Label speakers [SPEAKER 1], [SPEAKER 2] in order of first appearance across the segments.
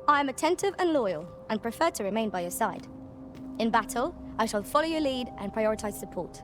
[SPEAKER 1] I am attentive and loyal, and prefer to remain by your side. In battle, I shall follow your lead and prioritize support.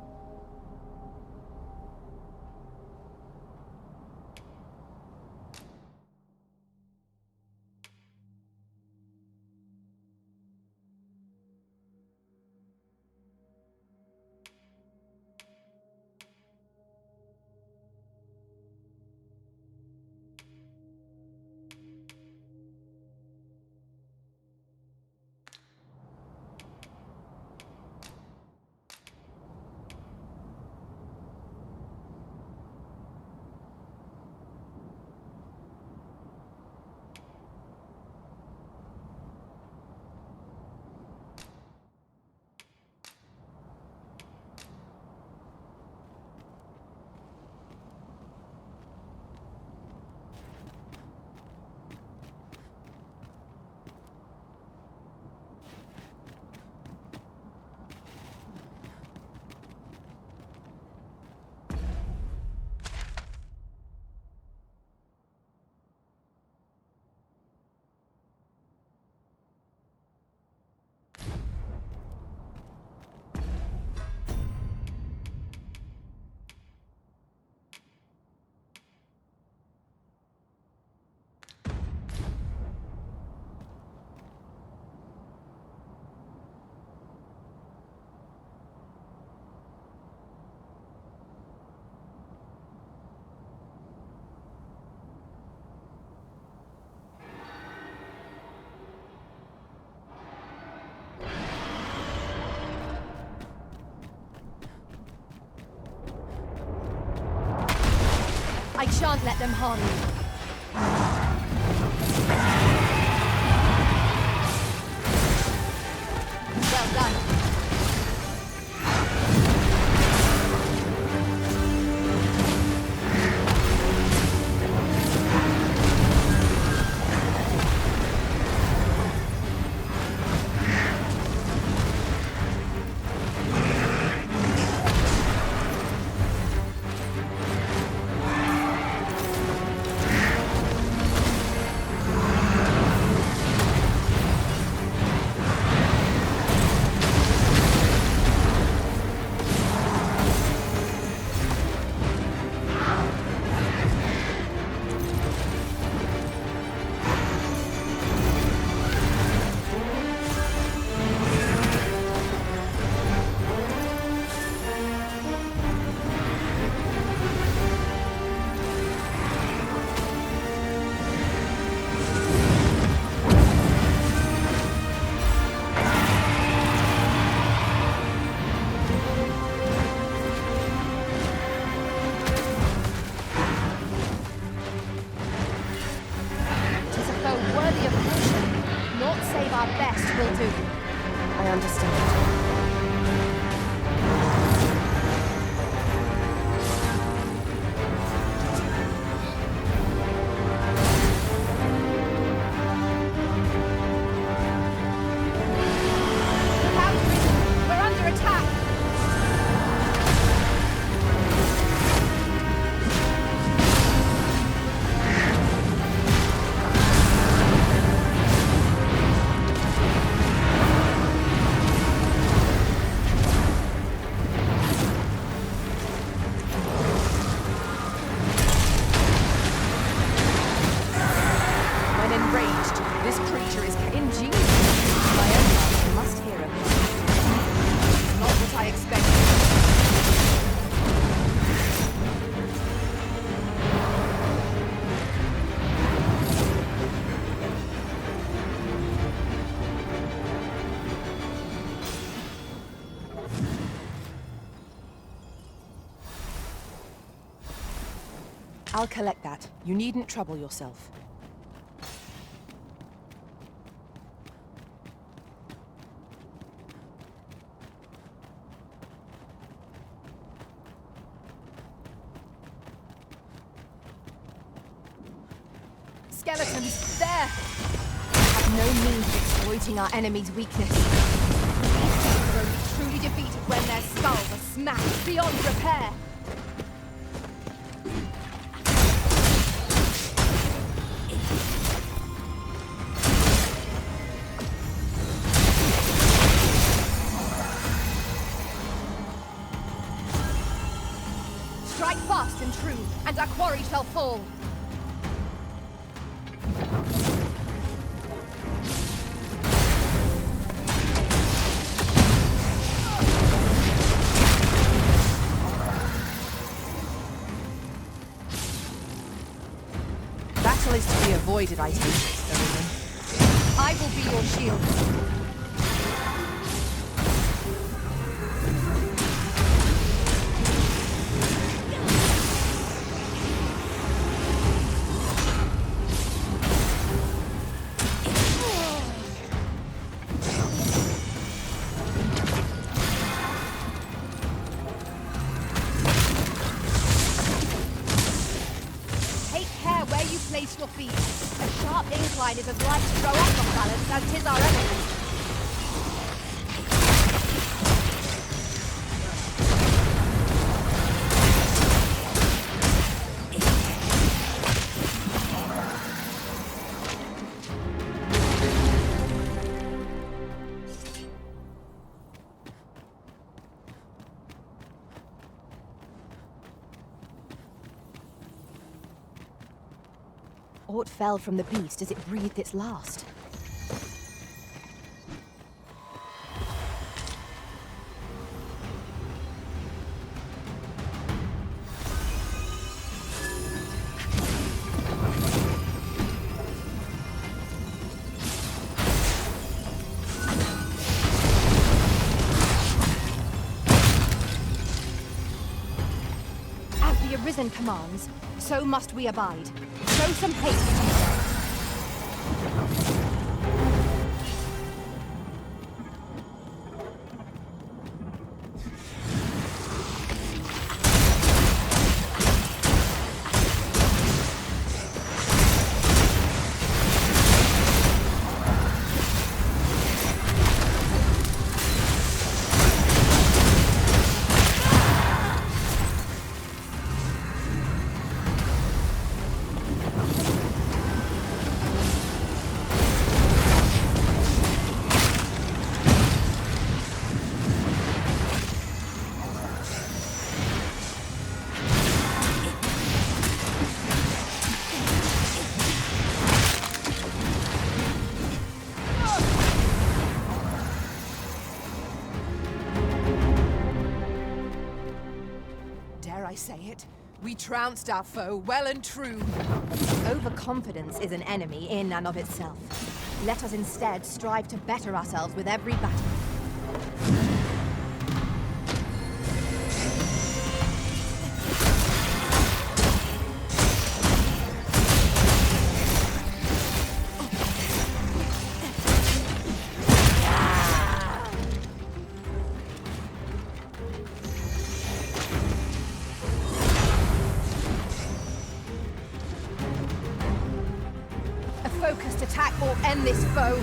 [SPEAKER 1] I shan't let them harm you. Well done. will do.
[SPEAKER 2] I understand. I'll collect that. You needn't trouble yourself.
[SPEAKER 1] Skeletons, there! I have no means of exploiting our enemy's weakness. They're only truly defeated when their skulls are smashed beyond repair. Strike fast and true, and our quarry shall fall.
[SPEAKER 2] Battle is to be avoided, I think,
[SPEAKER 1] I will be your shield. Place your feet. A sharp incline is as light to throw us off balance as 'tis our enemy.
[SPEAKER 2] Aught fell from the beast as it breathed its last.
[SPEAKER 1] As the Arisen commands, so must we abide. Show some haste.
[SPEAKER 2] I say it. We trounced our foe well and true. Overconfidence is an enemy in and of itself. Let us instead strive to better ourselves with every battle.
[SPEAKER 1] focused attack or end this foe.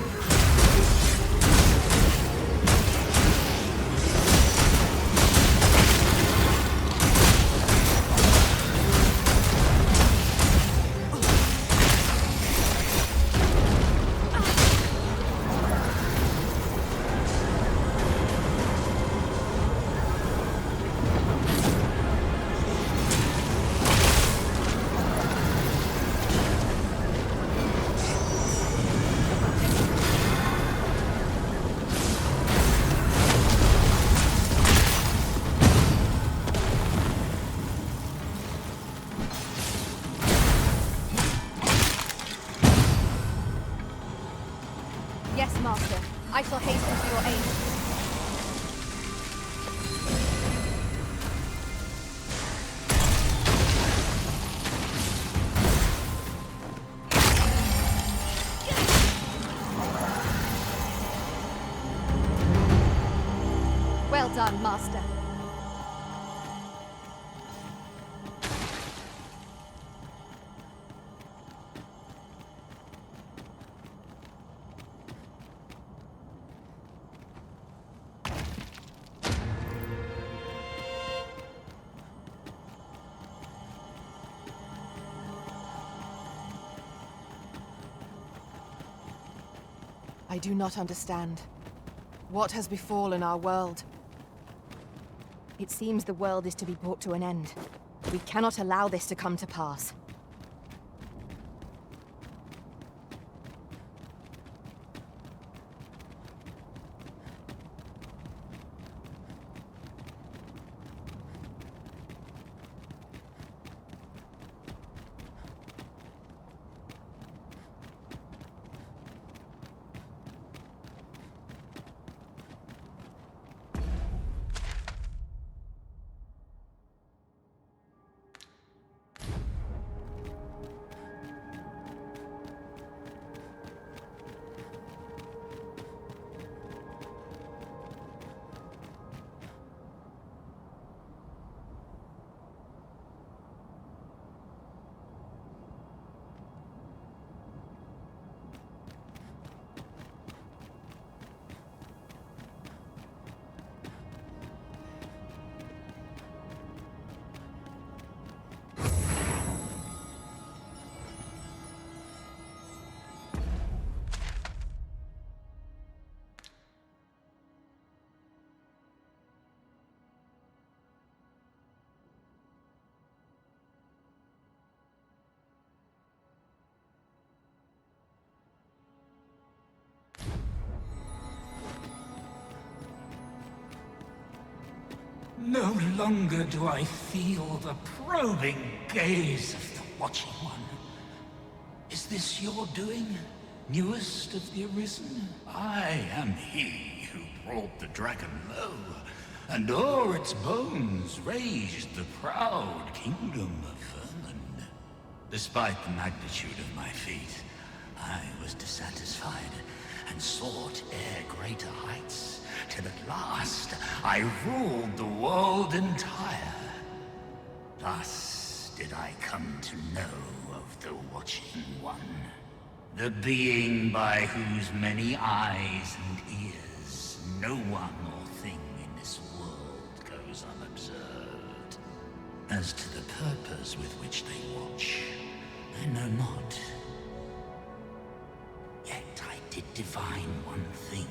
[SPEAKER 1] Yes, Master. I shall hasten to your aid. Well done, Master.
[SPEAKER 2] I do not understand. What has befallen our world?
[SPEAKER 1] It seems the world is to be brought to an end. We cannot allow this to come to pass.
[SPEAKER 3] No longer do I feel the probing gaze of the Watching One. Is this your doing, newest of the Arisen? I am he who brought the dragon low, and o'er its bones raised the proud kingdom of Vermin. Despite the magnitude of my feat, I was dissatisfied, and sought e'er greater heights, till at last I ruled the world entire. Thus did I come to know of the Watching One, the being by whose many eyes and ears no one or thing in this world goes unobserved. As to the purpose with which they watch, I know not. Yet I did divine one thing.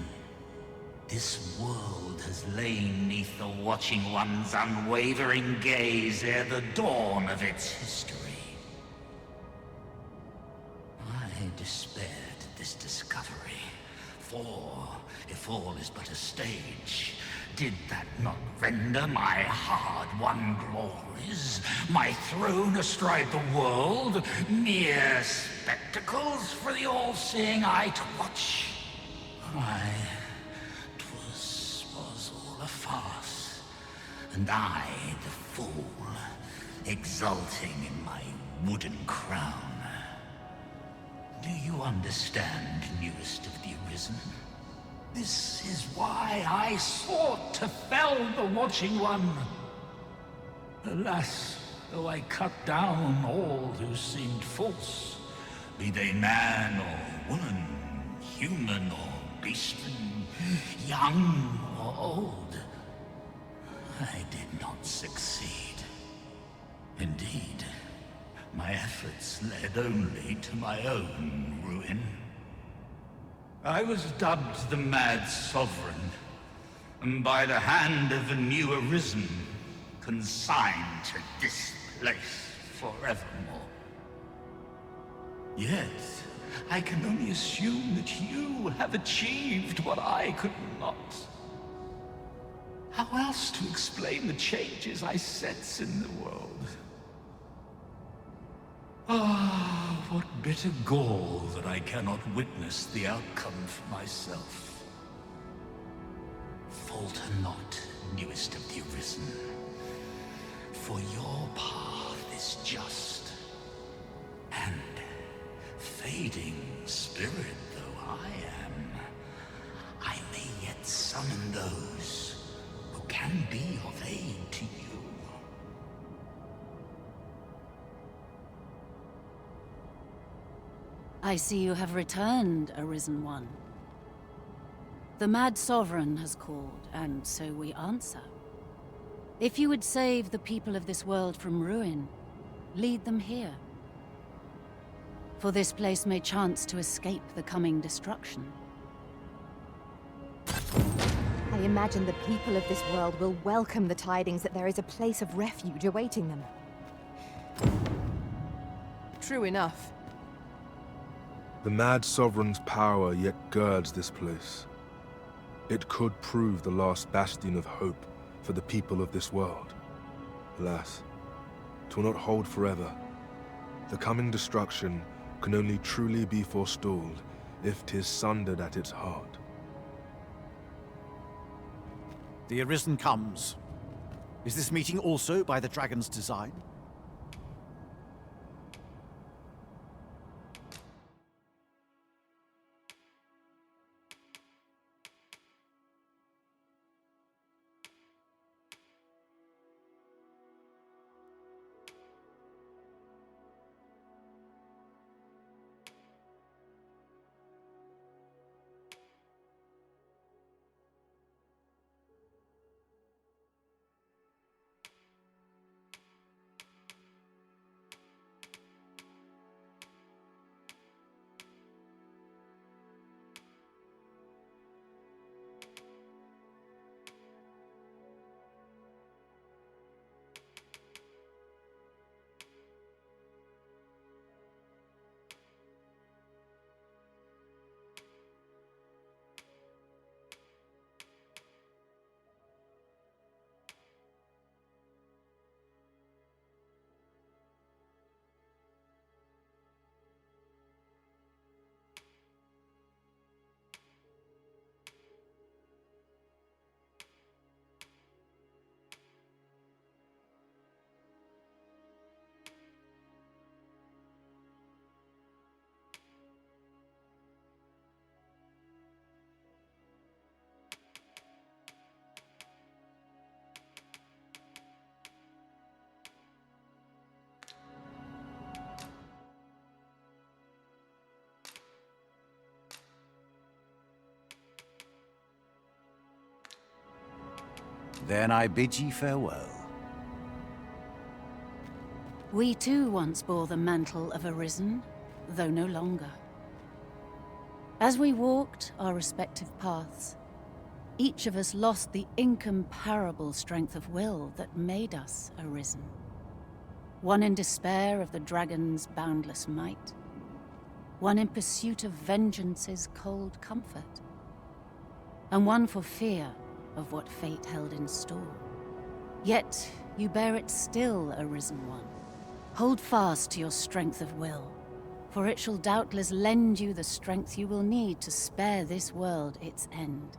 [SPEAKER 3] This world has lain neath the Watching One's unwavering gaze ere the dawn of its history. I despaired at this discovery, for if all is but a stage, did that not render my hard-won glories, my throne astride the world, mere spectacles for the all-seeing eye to watch? Aye, 'twas all a farce, and I, the fool, exulting in my wooden crown. Do you understand, newest of the Arisen? This is why I sought to fell the Watching One. Alas, though I cut down all who seemed false, be they man or woman, human or beastman, young or old. I did not succeed. Indeed, my efforts led only to my own ruin. I was dubbed the Mad Sovereign, and by the hand of a new arisen, consigned to this place forevermore. Yet, I can only assume that you have achieved what I could not. How else to explain the changes I sense in the world? Ah, what bitter gall that I cannot witness the outcome for myself. Falter not, newest of the arisen, for your path is just, and fading spirit though I am, I may yet summon those who can be of aid to you.
[SPEAKER 4] I see you have returned, Arisen One. The Mad Sovereign has called, and so we answer. If you would save the people of this world from ruin, lead them here. For this place may chance to escape the coming destruction.
[SPEAKER 2] I imagine the people of this world will welcome the tidings that there is a place of refuge awaiting them.
[SPEAKER 1] True enough.
[SPEAKER 5] The Mad Sovereign's power yet girds this place. It could prove the last bastion of hope for the people of this world. Alas, 'twill not hold forever. The coming destruction can only truly be forestalled if 'tis sundered at its heart.
[SPEAKER 6] The Arisen comes. Is this meeting also by the Dragon's design? Then I bid ye farewell.
[SPEAKER 4] We too once bore the mantle of Arisen, though no longer. As we walked our respective paths, each of us lost the incomparable strength of will that made us Arisen. One in despair of the dragon's boundless might, one in pursuit of vengeance's cold comfort, and one for fear of what fate held in store. Yet you bear it still, Arisen One. Hold fast to your strength of will, for it shall doubtless lend you the strength you will need to spare this world its end.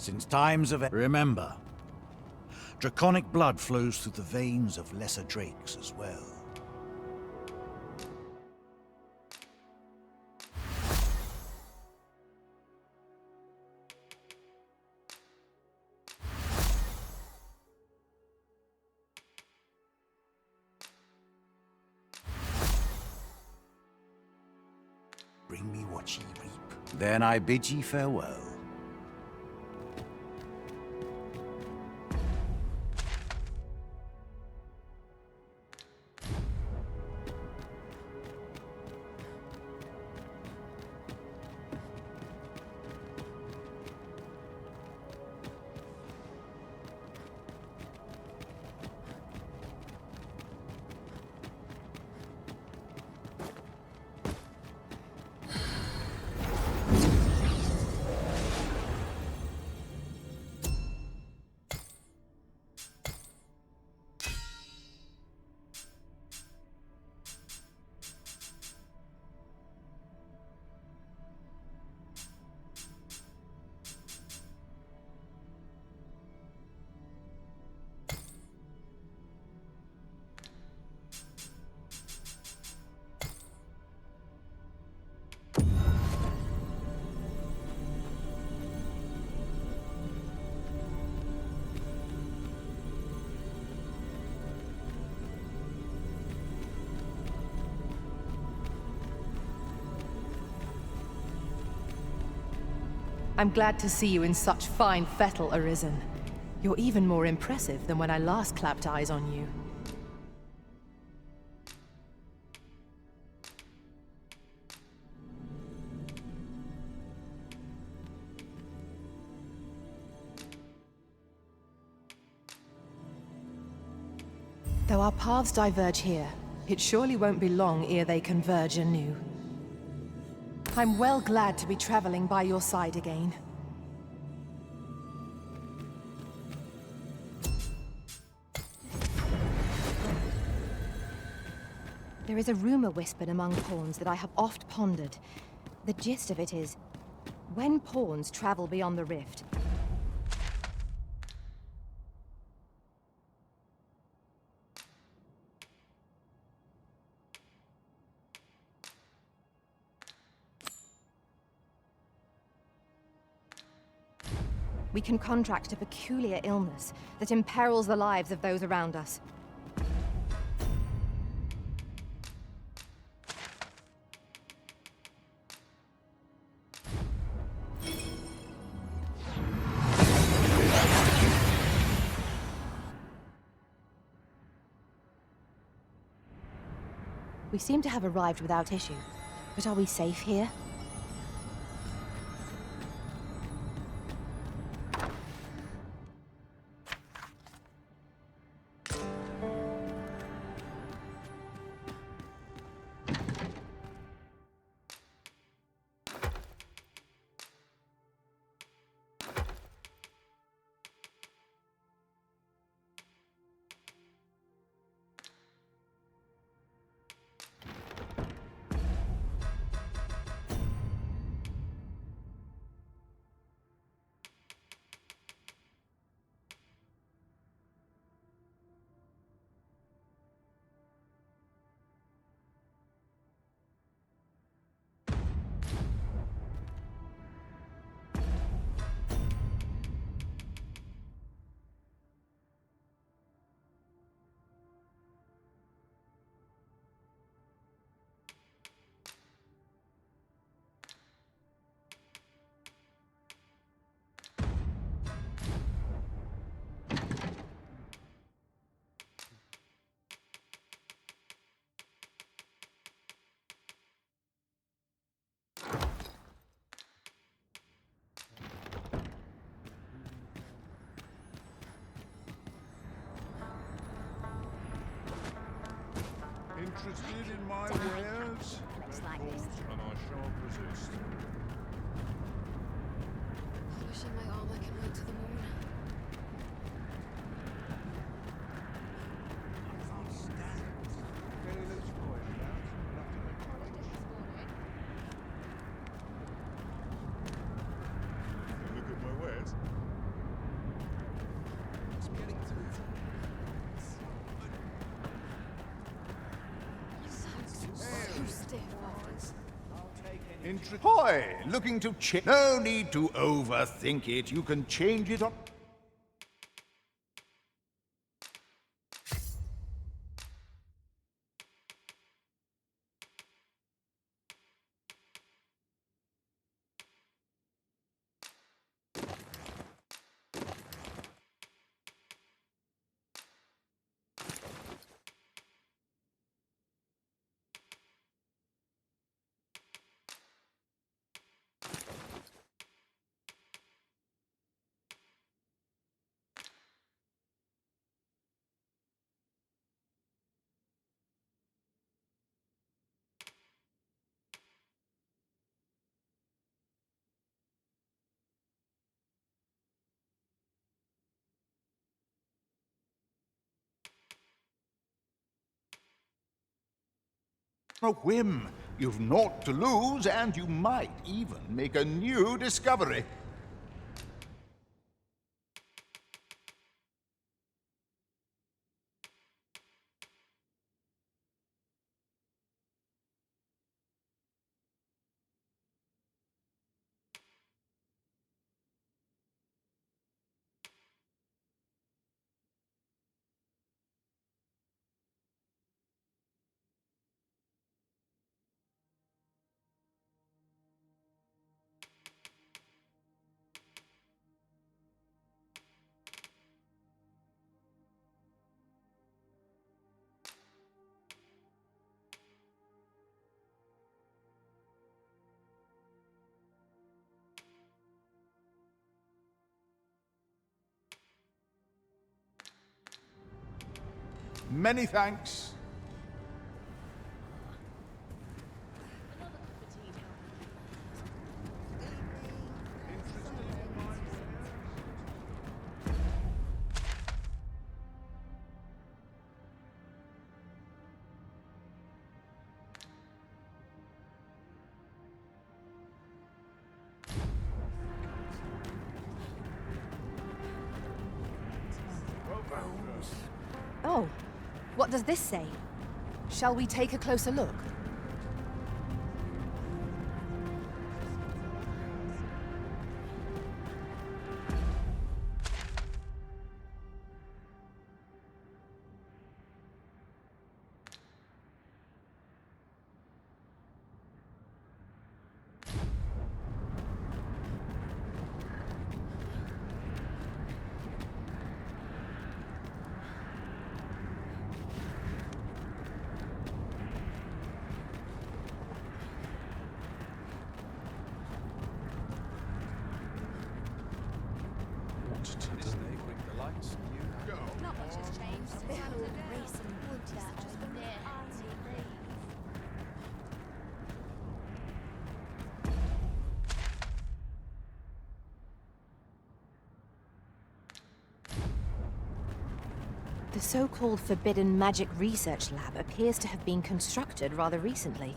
[SPEAKER 6] Since times of... Remember, draconic blood flows through the veins of lesser drakes as well. Bring me what ye reap. Then I bid ye farewell.
[SPEAKER 2] I'm glad to see you in such fine fettle, Arisen. You're even more impressive than when I last clapped eyes on you. Though our paths diverge here, it surely won't be long ere they converge anew. I'm well glad to be traveling by your side again. There is a rumor whispered among pawns that I have oft pondered. The gist of it is, when pawns travel beyond the rift, we can contract a peculiar illness that imperils the lives of those around us. We seem to have arrived without issue, but are we safe here?
[SPEAKER 7] Interested in my wares? And I shan't resist.
[SPEAKER 1] Wishing my armor can wait till the morning.
[SPEAKER 7] Look at my wares. Hoy! Looking to change. No need to overthink it. You can change it on. A whim. You've naught to lose, and you might even make a new discovery. Many thanks.
[SPEAKER 2] Oh, what does this say? Shall we take a closer look?
[SPEAKER 1] Not much has changed since I was a race and wood that just near RTX.
[SPEAKER 2] The so-called Forbidden Magic Research Lab appears to have been constructed rather recently.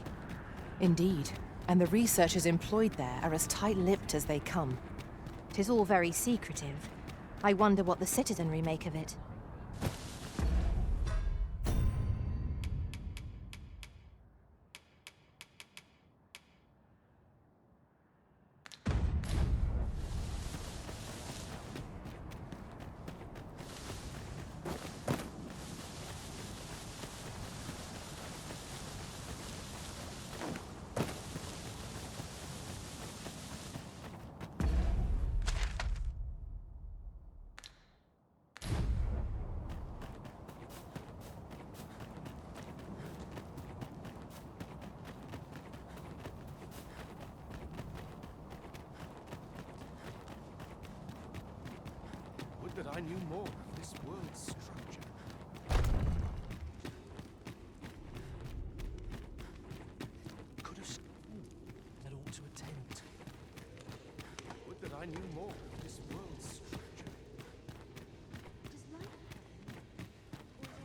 [SPEAKER 2] Indeed, and the researchers employed there are as tight-lipped as they come. 'Tis all very secretive. I wonder what the citizenry make of it.
[SPEAKER 8] Would that I knew more of this world's structure. Could have school that ought to attend to. Would that I knew more of this world's structure.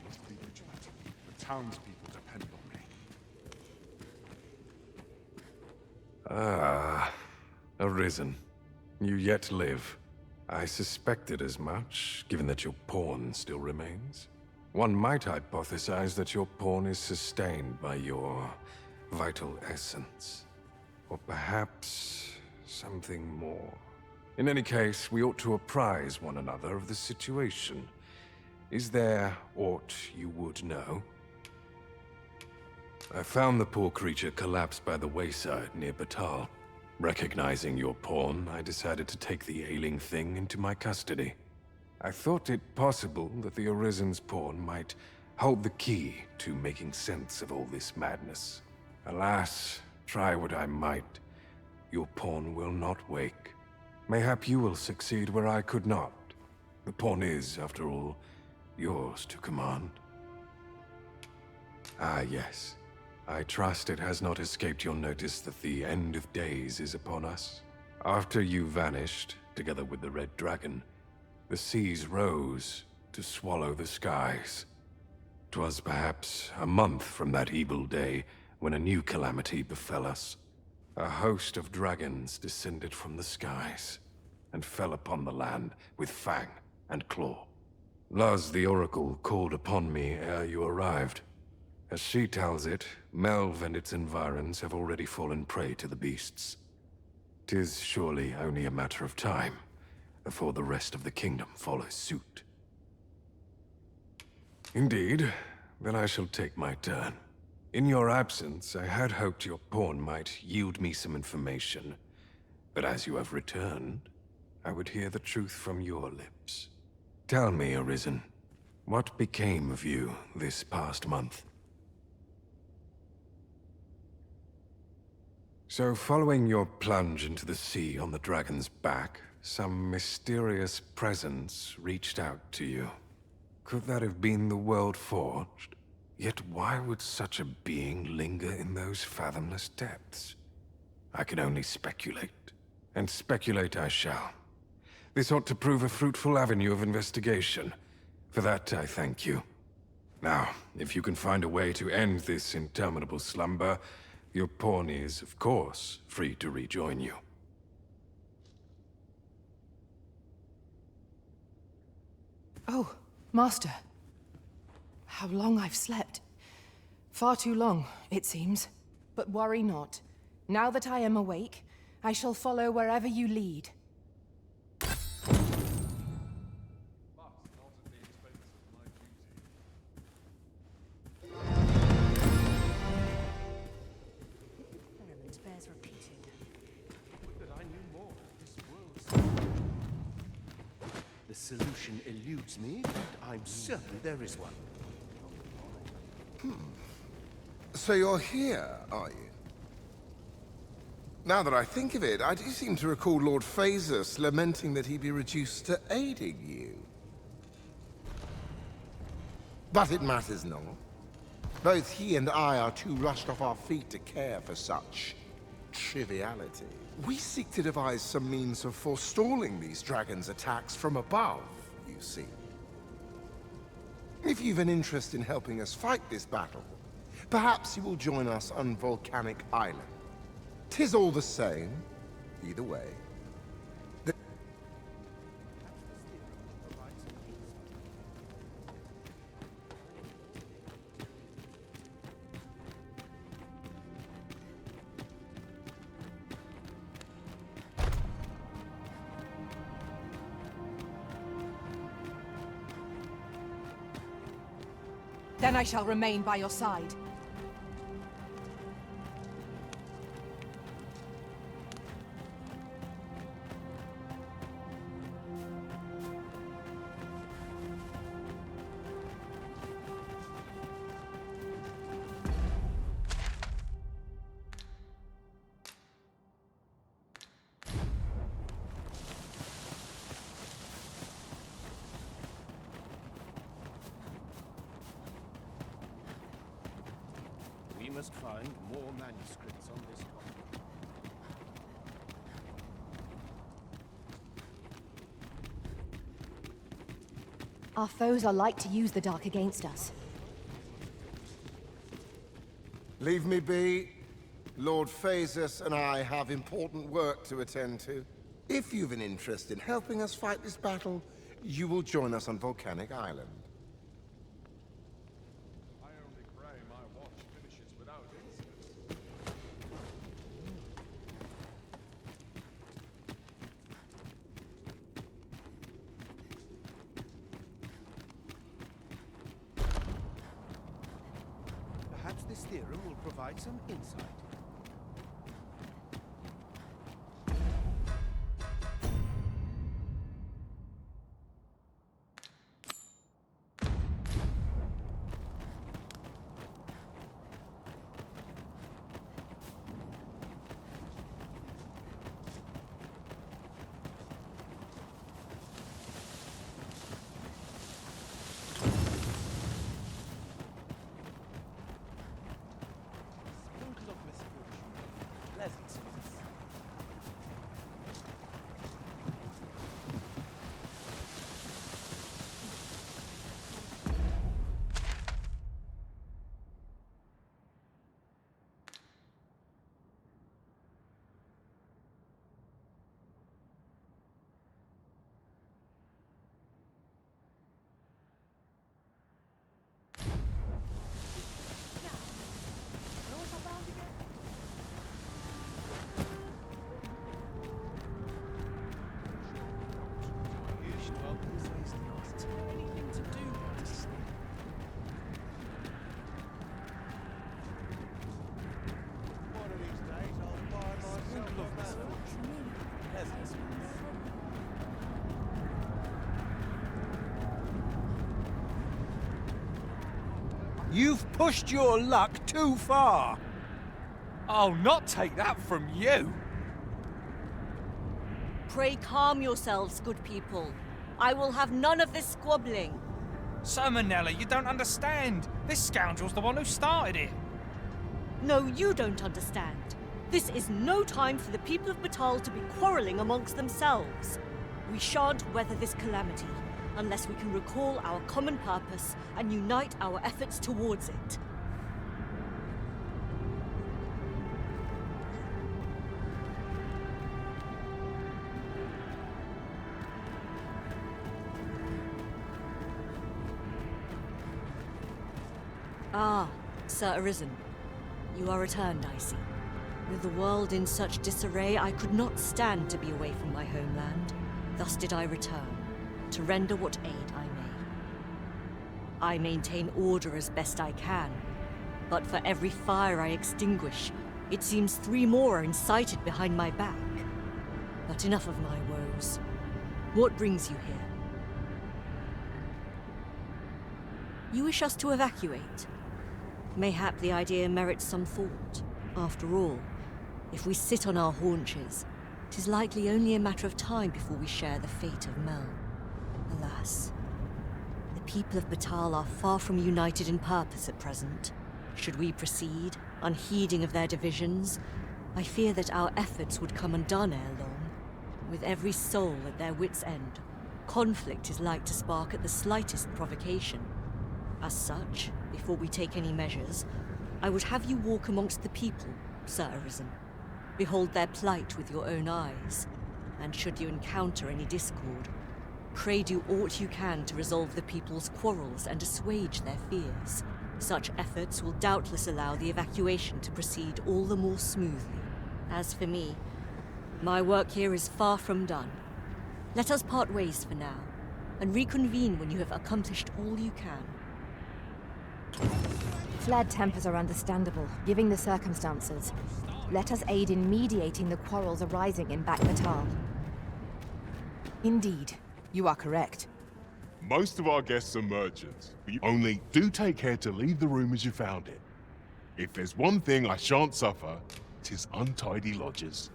[SPEAKER 7] Must be vigilant. The townspeople depend on me.
[SPEAKER 9] Ah, Arisen. You yet live. I suspected as much, given that your pawn still remains. One might hypothesize that your pawn is sustained by your vital essence. Or perhaps something more. In any case, we ought to apprise one another of the situation. Is there aught you would know? I found the poor creature collapsed by the wayside near Batal. Recognizing your pawn, I decided to take the ailing thing into my custody. I thought it possible that the Arisen's pawn might hold the key to making sense of all this madness. Alas, try what I might, your pawn will not wake. Mayhap you will succeed where I could not. The pawn is, after all, yours to command. Ah, yes. I trust it has not escaped your notice that the end of days is upon us. After you vanished, together with the Red Dragon, the seas rose to swallow the skies. 'Twas perhaps a month from that evil day when a new calamity befell us. A host of dragons descended from the skies and fell upon the land with fang and claw. Luz the Oracle called upon me ere you arrived. As she tells it, Melve and its environs have already fallen prey to the beasts. 'Tis surely only a matter of time before the rest of the kingdom follows suit. Indeed, then I shall take my turn. In your absence, I had hoped your pawn might yield me some information, but as you have returned, I would hear the truth from your lips. Tell me, Arisen, what became of you this past month? So, following your plunge into the sea on the dragon's back, some mysterious presence reached out to you. Could that have been the World Forged? Yet why would such a being linger in those fathomless depths? I can only speculate, and speculate I shall. This ought to prove a fruitful avenue of investigation. For that, I thank you. Now, if you can find a way to end this interminable slumber, your pawn is, of course, free to rejoin you.
[SPEAKER 2] Oh, Master. How long I've slept. Far too long, it seems. But worry not. Now that I am awake, I shall follow wherever you lead.
[SPEAKER 8] Bears repeating. Would that I knew more of this world's... The solution eludes me, but I'm certain there is one.
[SPEAKER 10] So you're here, are you? Now that I think of it, I do seem to recall Lord Phasus lamenting that he be reduced to aiding you. But it matters not. Both he and I are too rushed off our feet to care for such triviality. We seek to devise some means of forestalling these dragons' attacks from above, you see. If you've an interest in helping us fight this battle, perhaps you will join us on Volcanic Island. 'Tis all the same, either way.
[SPEAKER 2] Then I shall remain by your side.
[SPEAKER 8] We must find more manuscripts on this topic.
[SPEAKER 1] Our foes are like to use the dark against us.
[SPEAKER 10] Leave me be. Lord Phasus and I have important work to attend to. If you've an interest in helping us fight this battle, you will join us on Volcanic Island.
[SPEAKER 11] This theorem will provide some insight.
[SPEAKER 12] You've pushed your luck too far.
[SPEAKER 13] I'll not take that from you.
[SPEAKER 14] Pray calm yourselves, good people. I will have none of this squabbling.
[SPEAKER 13] So, Manella, you don't understand. This scoundrel's the one who started it.
[SPEAKER 14] No, you don't understand. This is no time for the people of Batal to be quarrelling amongst themselves. We shan't weather this calamity unless we can recall our common purpose and unite our efforts towards it. Ah, Sir Arisen. You are returned, I see. With the world in such disarray, I could not stand to be away from my homeland. Thus did I return, to render what aid I may. I maintain order as best I can, but for every fire I extinguish, it seems 3 more are incited behind my back. But enough of my woes. What brings you here? You wish us to evacuate? Mayhap the idea merits some thought. After all, if we sit on our haunches, 'tis likely only a matter of time before we share the fate of Mel. Alas, the people of Batal are far from united in purpose at present. Should we proceed, unheeding of their divisions, I fear that our efforts would come undone ere long. With every soul at their wits' end, conflict is like to spark at the slightest provocation. As such, before we take any measures, I would have you walk amongst the people, Sir Arisen. Behold their plight with your own eyes, and should you encounter any discord, pray do aught you can to resolve the people's quarrels and assuage their fears. Such efforts will doubtless allow the evacuation to proceed all the more smoothly. As for me, my work here is far from done. Let us part ways for now, and reconvene when you have accomplished all you can.
[SPEAKER 2] Fled tempers are understandable, given the circumstances. Let us aid in mediating the quarrels arising in Batal.
[SPEAKER 15] Indeed, you are correct.
[SPEAKER 5] Most of our guests are merchants. Only do take care to leave the room as you found it. If there's one thing I shan't suffer, 'tis untidy lodgers.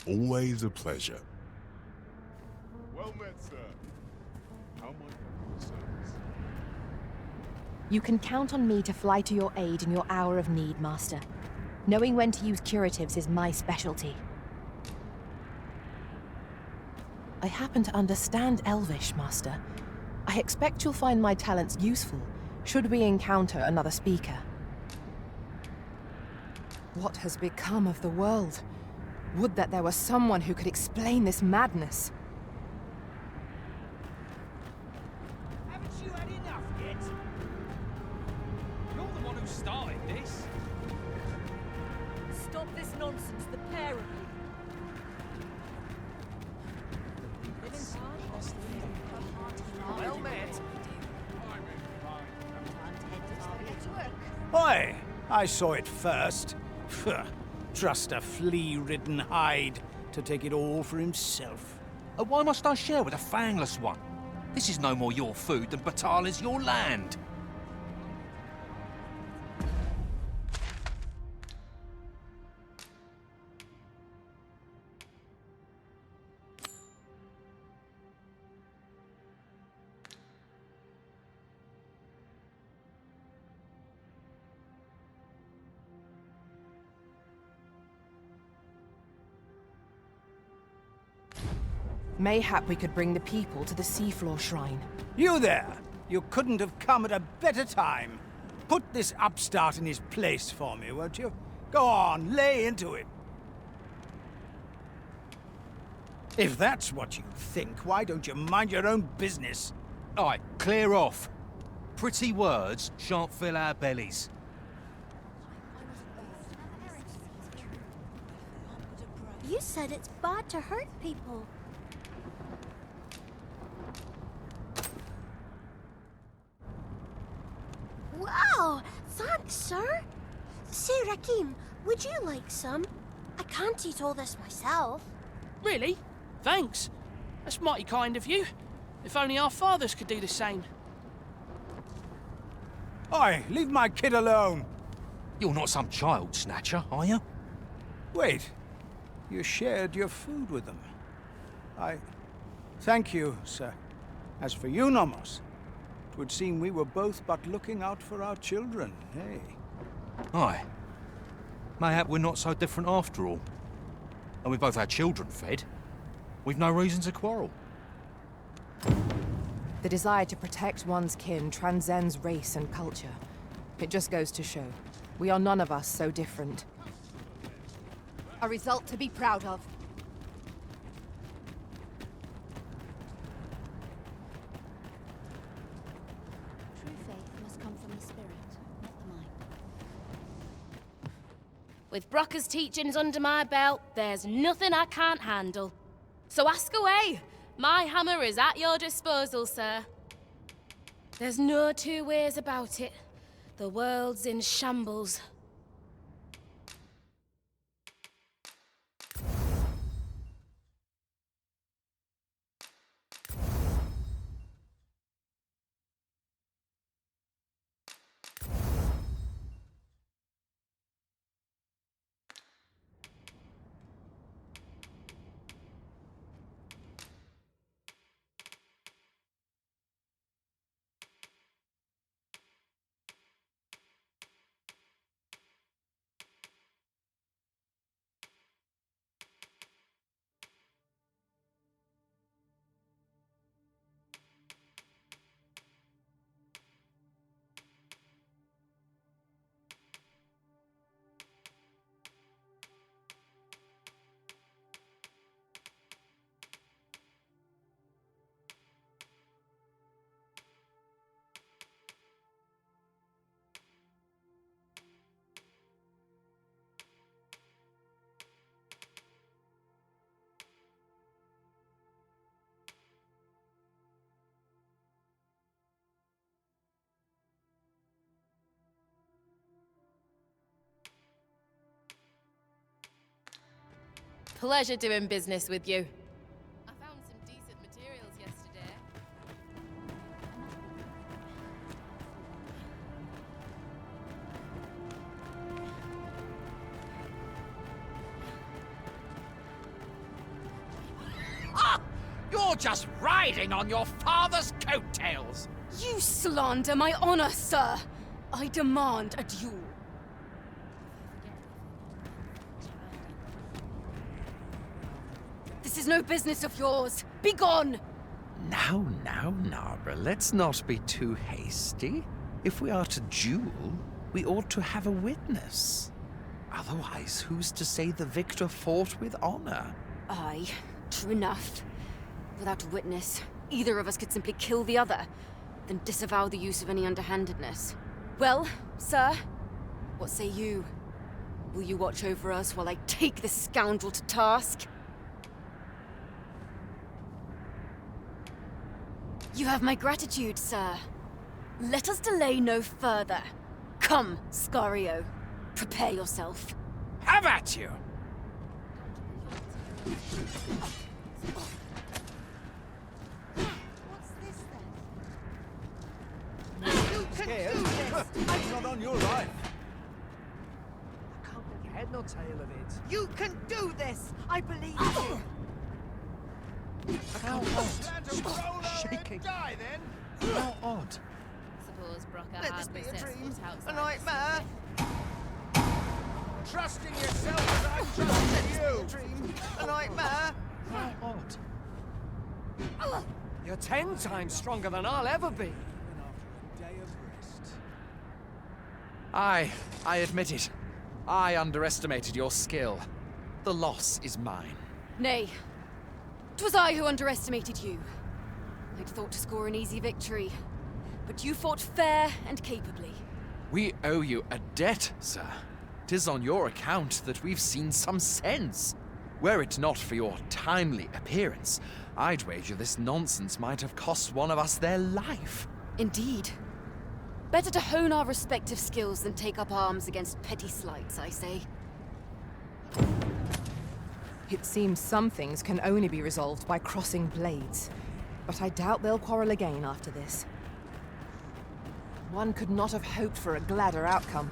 [SPEAKER 5] Always a pleasure. Well met, sir. How might
[SPEAKER 2] You can count on me to fly to your aid in your hour of need, Master. Knowing when to use curatives is my specialty. I happen to understand Elvish, Master. I expect you'll find my talents useful, should we encounter another speaker. What has become of the world? Would that there were someone who could explain this madness.
[SPEAKER 12] Haven't you had enough yet?
[SPEAKER 13] You're the one who started this.
[SPEAKER 14] Stop this nonsense, the pair of you.
[SPEAKER 13] Well met.
[SPEAKER 12] Oi! I saw it first. Phew. Trust a flea-ridden hide to take it all for himself.
[SPEAKER 15] Why must I share with a fangless one? This is no more your food than Batal is your land.
[SPEAKER 2] Mayhap we could bring the people to the Seafloor shrine.
[SPEAKER 12] You there! You couldn't have come at a better time. Put this upstart in his place for me, won't you? Go on, lay into it. If that's what you think, why don't you mind your own business?
[SPEAKER 15] Aye, clear off. Pretty words shan't fill our bellies.
[SPEAKER 16] You said it's bad to hurt people. Wow! Thanks, sir. Say, Rakim, would you like some? I can't eat all this myself.
[SPEAKER 17] Really? Thanks. That's mighty kind of you. If only our fathers could do the same.
[SPEAKER 12] Oi, leave my kid alone.
[SPEAKER 15] You're not some child snatcher, are you?
[SPEAKER 12] Wait. You shared your food with them. Thank you, sir. As for you, Nomos, it would seem we were both but looking out for our children, eh?
[SPEAKER 15] Aye. Mayhap we're not so different after all. And we both had children fed. We've no reason to quarrel.
[SPEAKER 2] The desire to protect one's kin transcends race and culture. It just goes to show, we are none of us so different. A result to be proud of.
[SPEAKER 4] True faith must come from the spirit, not the mind.
[SPEAKER 18] With Brocker's teachings under my belt, there's nothing I can't handle. So ask away. My hammer is at your disposal, sir. There's no two ways about it. The world's in shambles. Pleasure doing business with you. I found some decent materials yesterday.
[SPEAKER 15] Ah! You're
[SPEAKER 19] You're just riding on your father's coattails!
[SPEAKER 18] You slander my honor, sir! I demand a duel. This is no business of yours. Be gone!
[SPEAKER 20] Now, Nara, let's not be too hasty. If we are to duel, we ought to have a witness. Otherwise, who's to say the victor fought with honor?
[SPEAKER 18] Aye, true enough. Without a witness, either of us could simply kill the other, then disavow the use of any underhandedness. Well, sir, what say you? Will you watch over us while I take this scoundrel to task? You have my gratitude, sir. Let us delay no further. Come, Scario. Prepare yourself.
[SPEAKER 19] Have at you!
[SPEAKER 12] Scared? I'm not on your life.
[SPEAKER 11] I can't make head nor tail of it.
[SPEAKER 2] You can do this! I believe you!
[SPEAKER 11] How odd. Shaking. Die then. How odd.
[SPEAKER 18] Suppose Brocker
[SPEAKER 2] Let this
[SPEAKER 18] hardly
[SPEAKER 2] be a
[SPEAKER 18] sets
[SPEAKER 2] dream,
[SPEAKER 18] foot outside
[SPEAKER 2] a
[SPEAKER 18] the
[SPEAKER 2] nightmare.
[SPEAKER 11] Trusting yourself as I trust you.
[SPEAKER 2] A dream, a nightmare.
[SPEAKER 11] How odd. You're 10 times stronger than I'll ever be.
[SPEAKER 20] I admit it. I underestimated your skill. The loss is mine.
[SPEAKER 18] Nay, 'twas I who underestimated you. I'd thought to score an easy victory, but you fought fair and capably.
[SPEAKER 20] We owe you a debt, sir. 'Tis on your account that we've seen some sense. Were it not for your timely appearance, I'd wager this nonsense might have cost one of us their life.
[SPEAKER 18] Indeed. Better to hone our respective skills than take up arms against petty slights, I say.
[SPEAKER 2] It seems some things can only be resolved by crossing blades. But I doubt they'll quarrel again after this. One could not have hoped for a gladder outcome.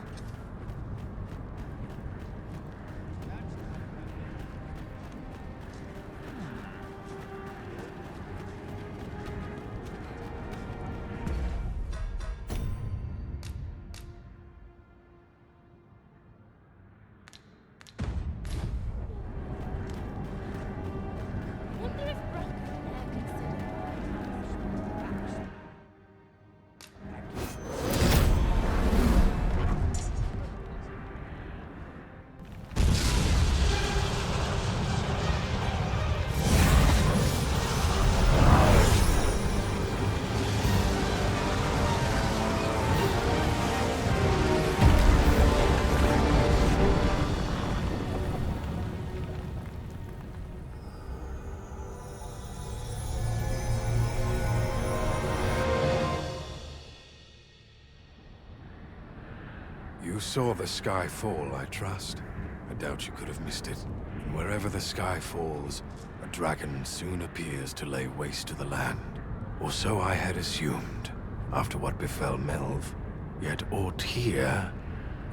[SPEAKER 9] You saw the sky fall, I trust. I doubt you could have missed it. And wherever the sky falls, a dragon soon appears to lay waste to the land. Or so I had assumed, after what befell Melv. Yet aught here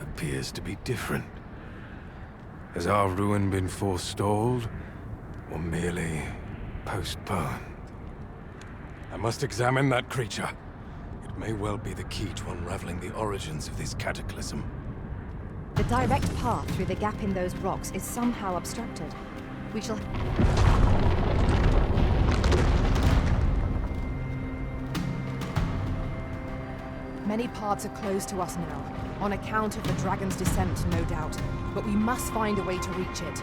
[SPEAKER 9] appears to be different. Has our ruin been forestalled, or merely postponed? I must examine that creature. It may well be the key to unraveling the origins of this cataclysm.
[SPEAKER 2] The direct path through the gap in those rocks is somehow obstructed. We shall... Many paths are closed to us now, on account of the dragon's descent, no doubt. But we must find a way to reach it.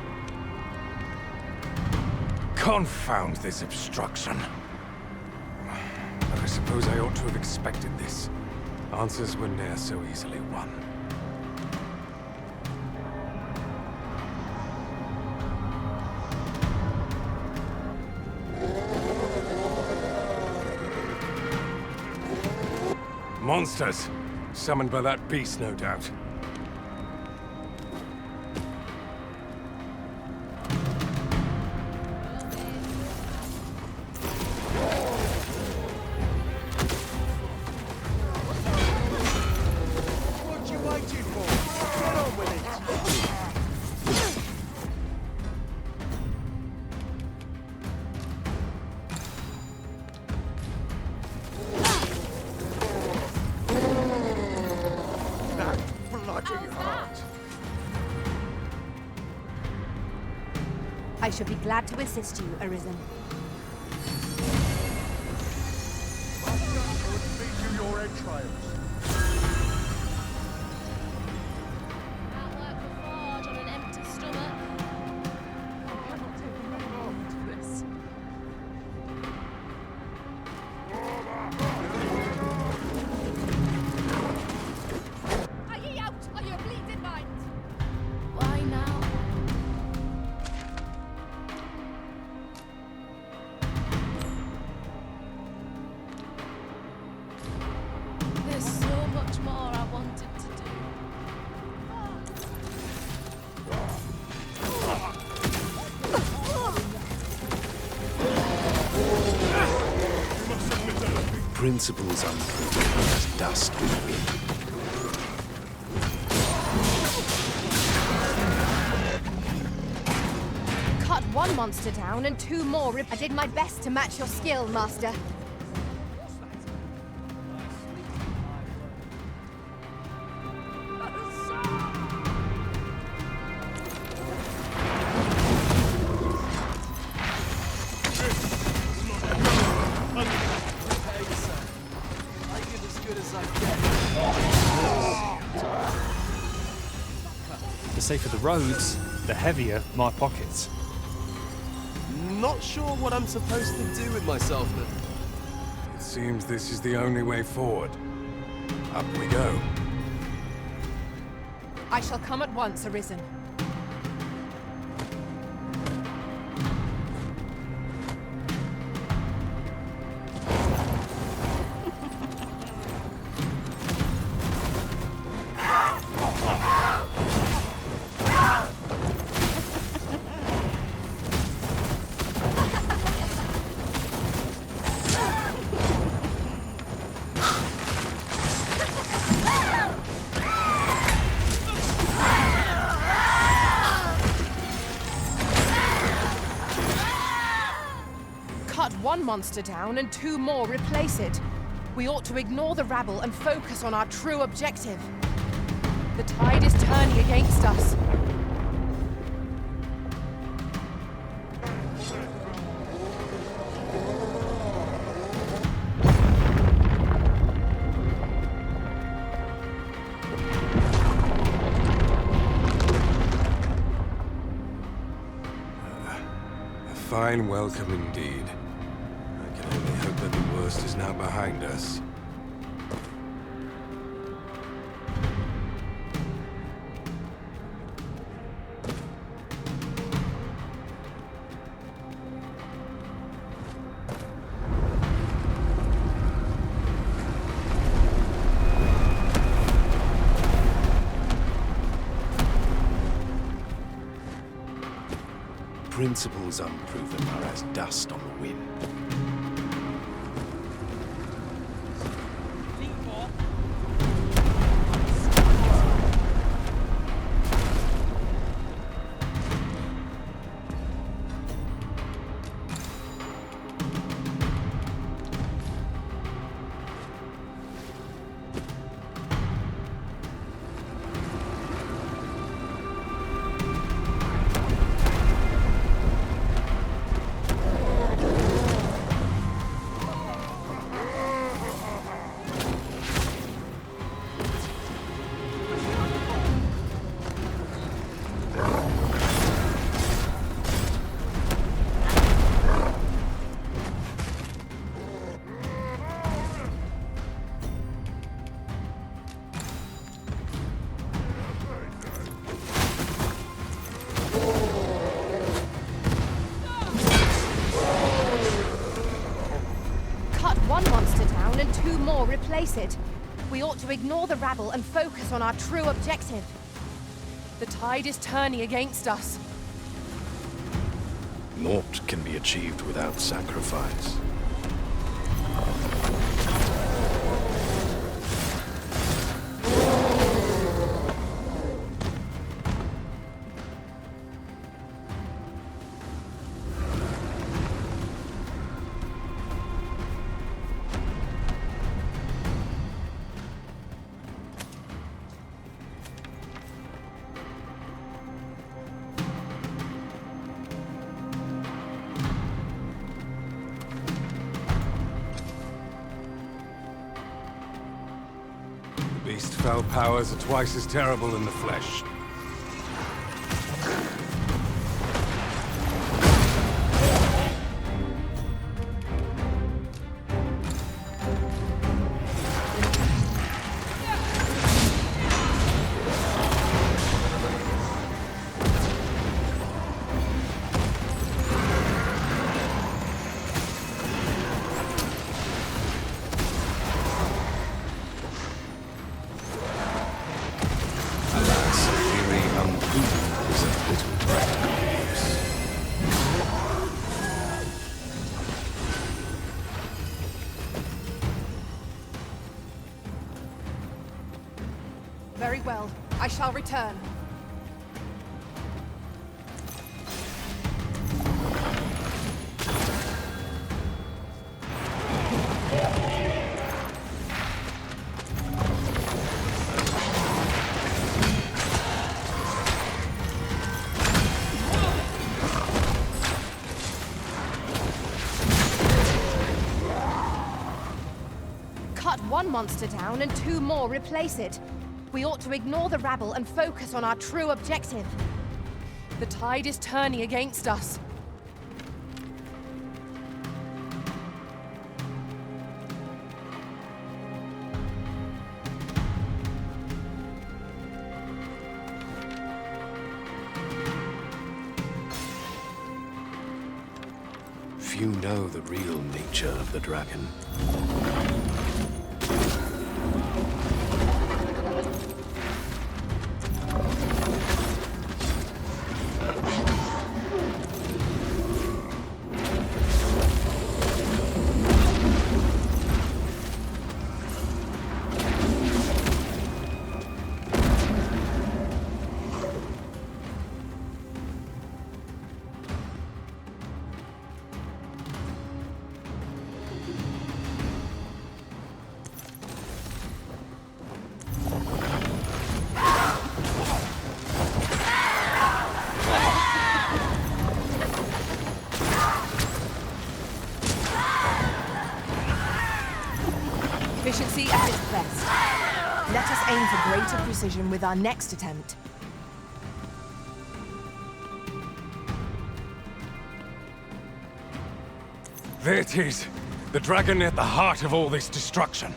[SPEAKER 9] Confound this obstruction. But I suppose I ought to have expected this. Answers were ne'er so easily won. Monsters! Summoned by that beast, no doubt.
[SPEAKER 11] What you waiting for? Get on with it!
[SPEAKER 2] should be glad to assist you, Arisen.
[SPEAKER 11] Feed you your entrails.
[SPEAKER 18] Can't work the forge on an empty stomach. I cannot take another moment to this.
[SPEAKER 1] Are ye out? Are you bleeding mind?
[SPEAKER 18] Why now? There's so much more I wanted to do.
[SPEAKER 9] Principles unproven as dust in the wind.
[SPEAKER 2] Cut one monster down and 2 more. I did my best to match your skill, Master.
[SPEAKER 21] The safer the roads, the heavier my pockets.
[SPEAKER 8] Not sure what I'm supposed to do with myself then.
[SPEAKER 9] It seems this is the only way forward. Up we go.
[SPEAKER 2] I shall come at once, Arisen. One monster down and 2 more replace it. We ought to ignore the rabble and focus on our true objective. The tide is turning against us.
[SPEAKER 9] A fine welcome indeed. I only hope that the worst is now behind us. Principles unproven are as dust on the wind. Replace it. We ought to ignore the rabble and focus on our true objective. The tide is turning against us. Naught can be achieved without sacrifice. least, fell powers are twice as terrible in the flesh.
[SPEAKER 2] Very well. I shall return. Cut one monster down and 2 more replace it. We ought to ignore the rabble and focus on our true objective. The tide is turning against us.
[SPEAKER 9] Few know the real nature of the dragon.
[SPEAKER 2] Efficiency at its best. Let us aim for greater precision with our next attempt.
[SPEAKER 9] There it is! The dragon at the heart of all this destruction.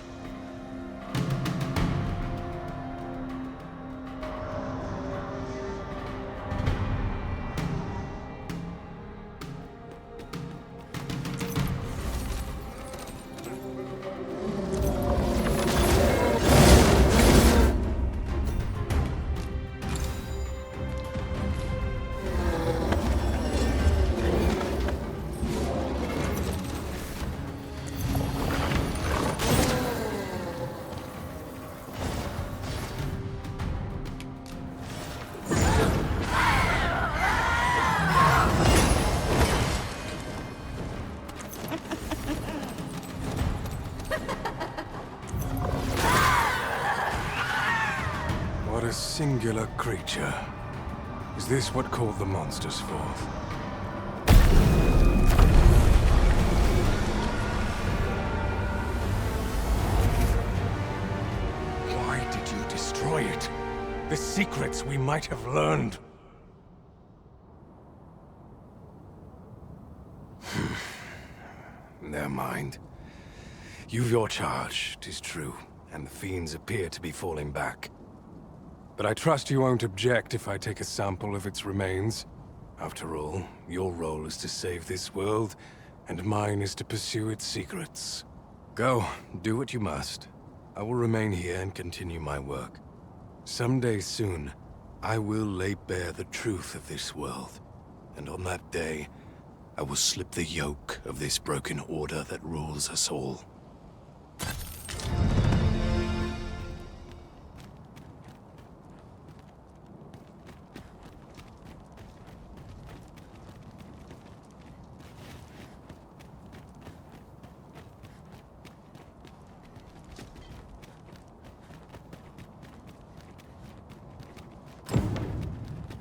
[SPEAKER 9] What a singular creature. Is this what called the monsters forth? Why did you destroy it? The secrets we might have learned. Never mind. You've your charge, 'tis true, and the fiends appear to be falling back. But I trust you won't object if I take a sample of its remains. After all, your role is to save this world, and mine is to pursue its secrets. Go, do what you must. I will remain here and continue my work. Someday soon, I will lay bare the truth of this world, and on that day, I will slip the yoke of this broken order that rules us all.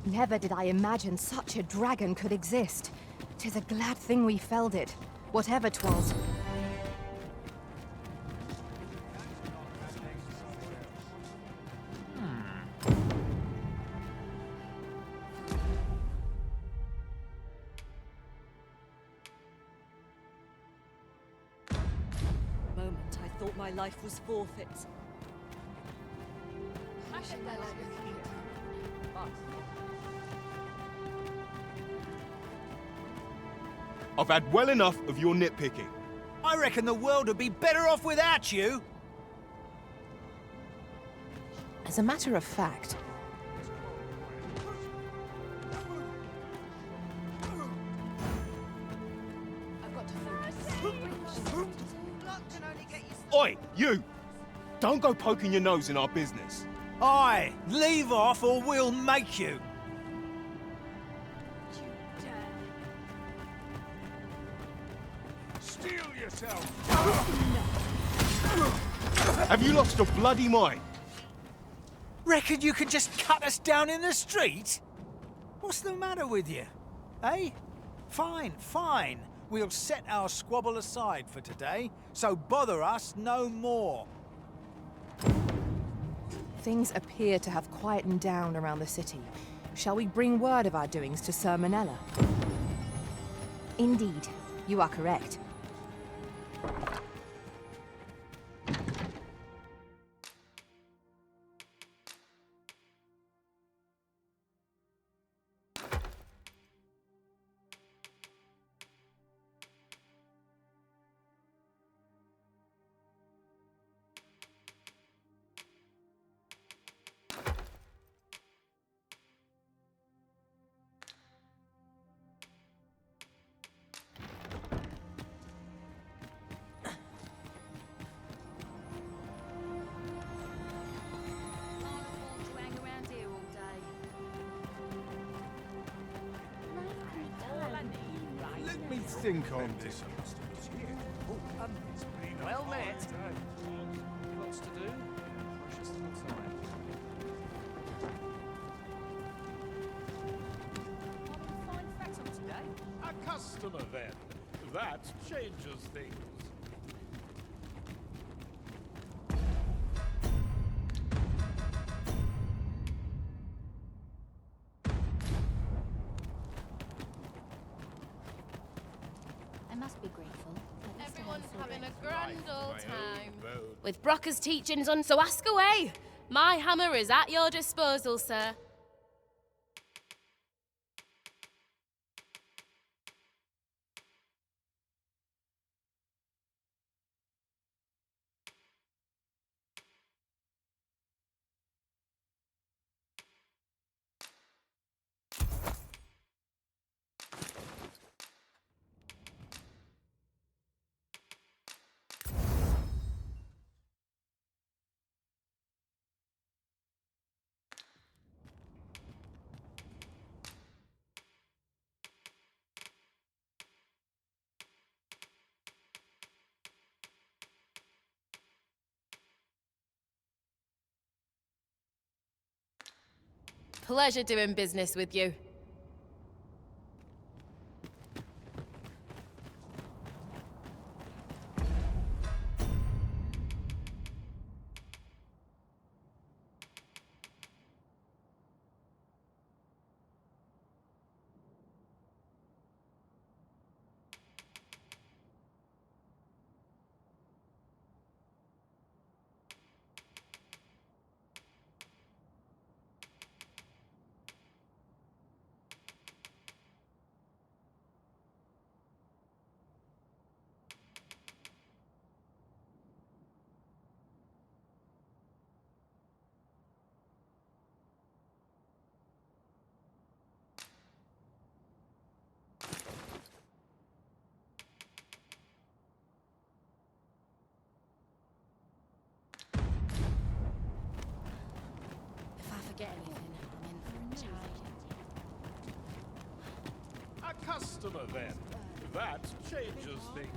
[SPEAKER 2] Never did I imagine such a dragon could exist. 'Tis a glad thing we felled it, whatever 'twas.
[SPEAKER 14] moment, I thought my life was forfeit.
[SPEAKER 3] I've had well enough of your nitpicking.
[SPEAKER 12] I reckon the world would be better off without you.
[SPEAKER 2] As a matter of fact,
[SPEAKER 3] Oi, you! Don't go poking your nose in our business.
[SPEAKER 12] Aye, leave off or we'll make you.
[SPEAKER 11] Steel yourself!
[SPEAKER 3] Have you lost your bloody mind?
[SPEAKER 12] Reckon you can just cut us down in the street? What's the matter with you? Eh? Fine, fine. We'll set our squabble aside for today, so bother us no more.
[SPEAKER 2] things appear to have quietened down around the city. Shall we bring word of our doings to Sir Manella? Indeed, you are correct.
[SPEAKER 11] Let me think on this.
[SPEAKER 17] Well met. Lots to do. Precious little time.
[SPEAKER 11] A customer, then. That changes things.
[SPEAKER 18] I must be grateful. Everyone's having a grand old time. With Brocker's teachings on, so ask away. My hammer is at your disposal, sir. Pleasure doing business with you.
[SPEAKER 11] A customer, then. That changes things.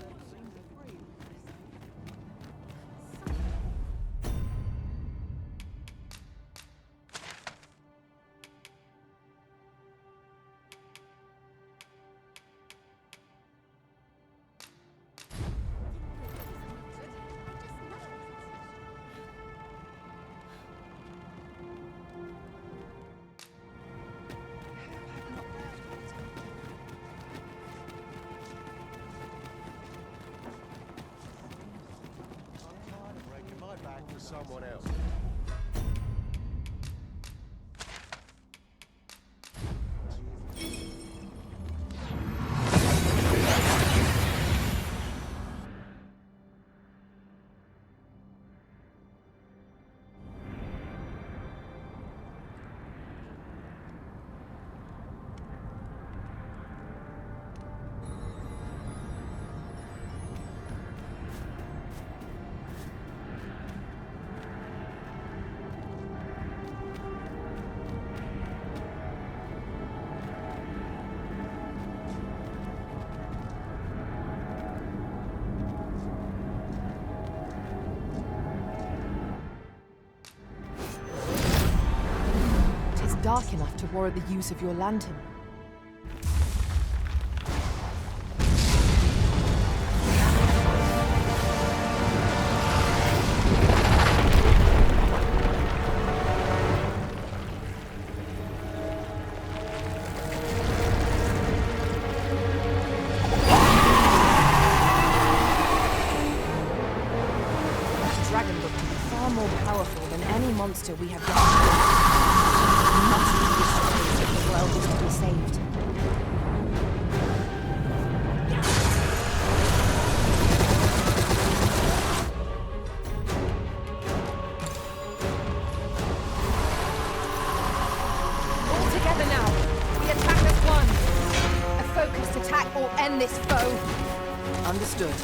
[SPEAKER 11] to someone else.
[SPEAKER 2] Dark enough to warrant the use of your lantern. That dragon looked to be far more powerful than any monster we have yet. Must be destroyed if the world is to be saved. All together now. We attack as one. A focused attack will end this foe. Understood.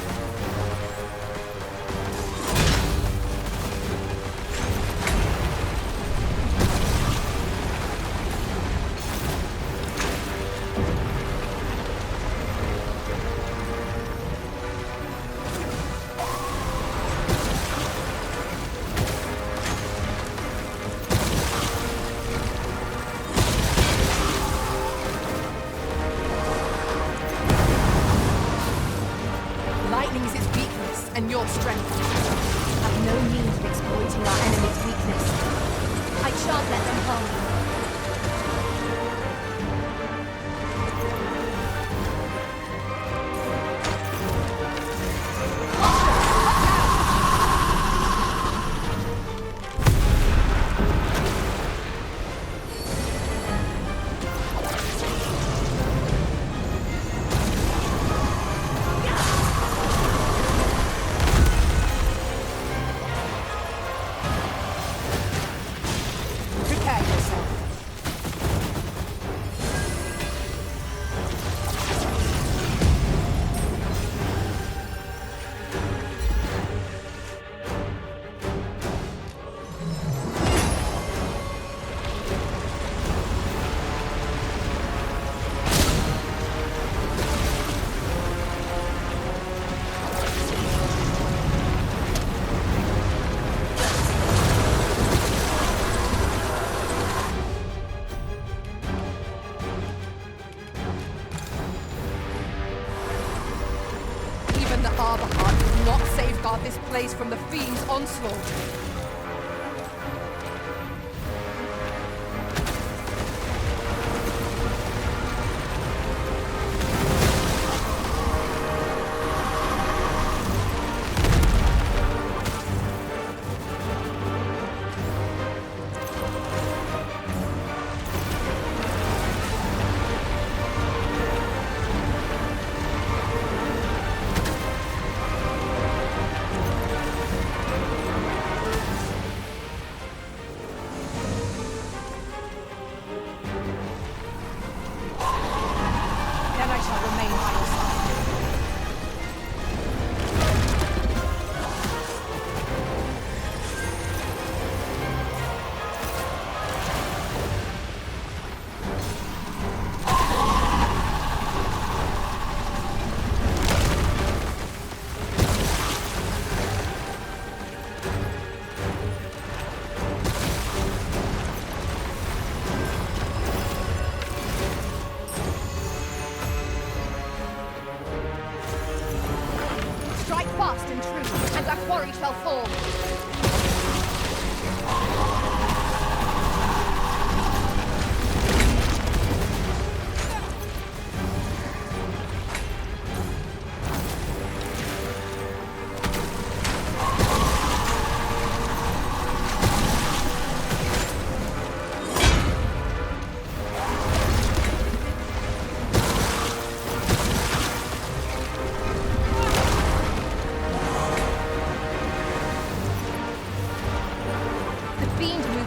[SPEAKER 2] Your strength. Have no means of exploiting our enemy's weakness. I shan't let them harm you. Arbor will not safeguard this place from the fiend's onslaught. Fast and true, and our quarry shall fall.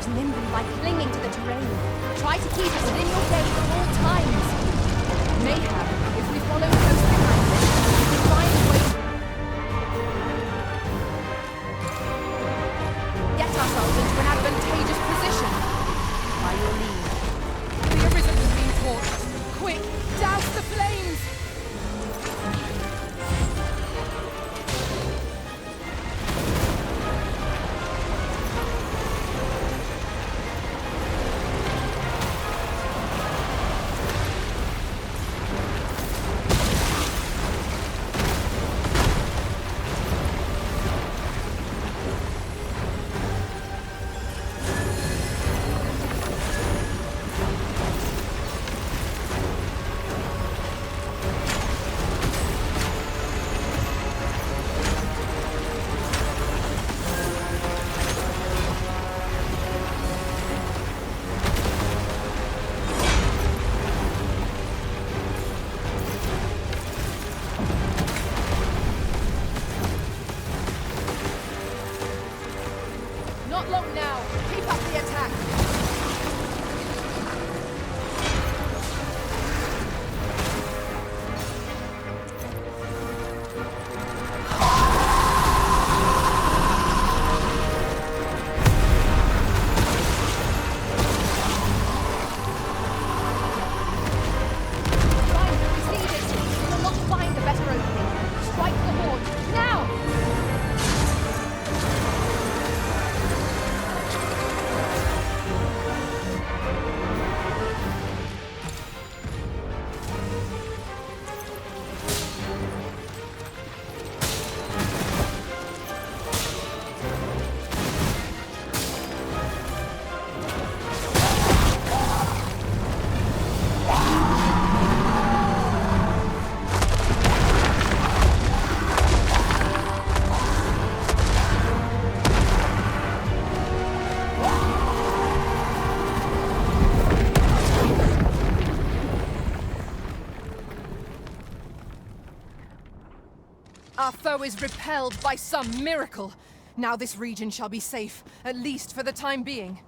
[SPEAKER 1] moves nimbly by clinging to the terrain. Try to keep us within your gaze at all times. Mayhap, if we follow close behind it, we can find a way to get ourselves into an advantageous position. By your leave. The Arisen has been torched. Quick, douse the flames! Not long now. Keep up the attack. Trying to receive it. You will not find a better opening. Strike the horde. Now! Our foe is repelled by some miracle. Now this region shall be safe, at least for the time being.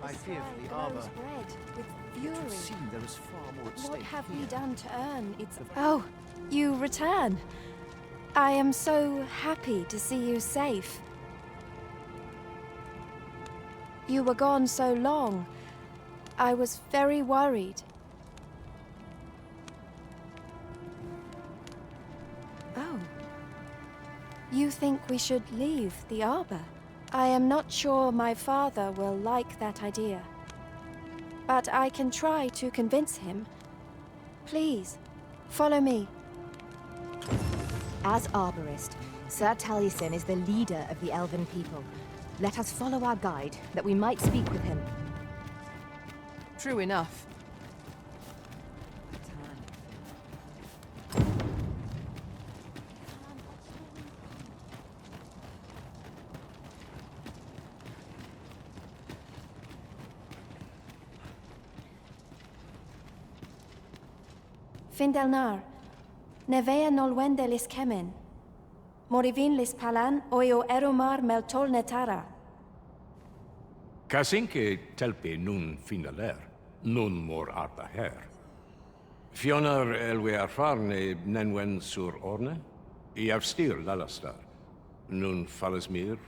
[SPEAKER 11] I fear for the Arbor.
[SPEAKER 2] Red with
[SPEAKER 11] It would
[SPEAKER 2] fury.
[SPEAKER 11] seem there is far more at stake
[SPEAKER 2] What have we
[SPEAKER 11] here.
[SPEAKER 2] done to earn its...
[SPEAKER 6] Oh, you return. I am so happy to see you safe. You were gone so long. I was very worried. Oh. You think we should leave the Arbor? I am not sure my father will like that idea. But I can try to convince him. Please, follow me.
[SPEAKER 2] As Arborist, Sir Taliesin is the leader of the Elven people. Let us follow our guide, that we might speak with him. True enough.
[SPEAKER 6] Findelnar, nevea nolwende lis kemen. Morivin lis palan oio eromar meltol netara.
[SPEAKER 22] Kasinke telpe nun finaler, nun mor arta her. Fionar elwe arfarne nenwen sur orne, I avstir lalastar, nun falasmir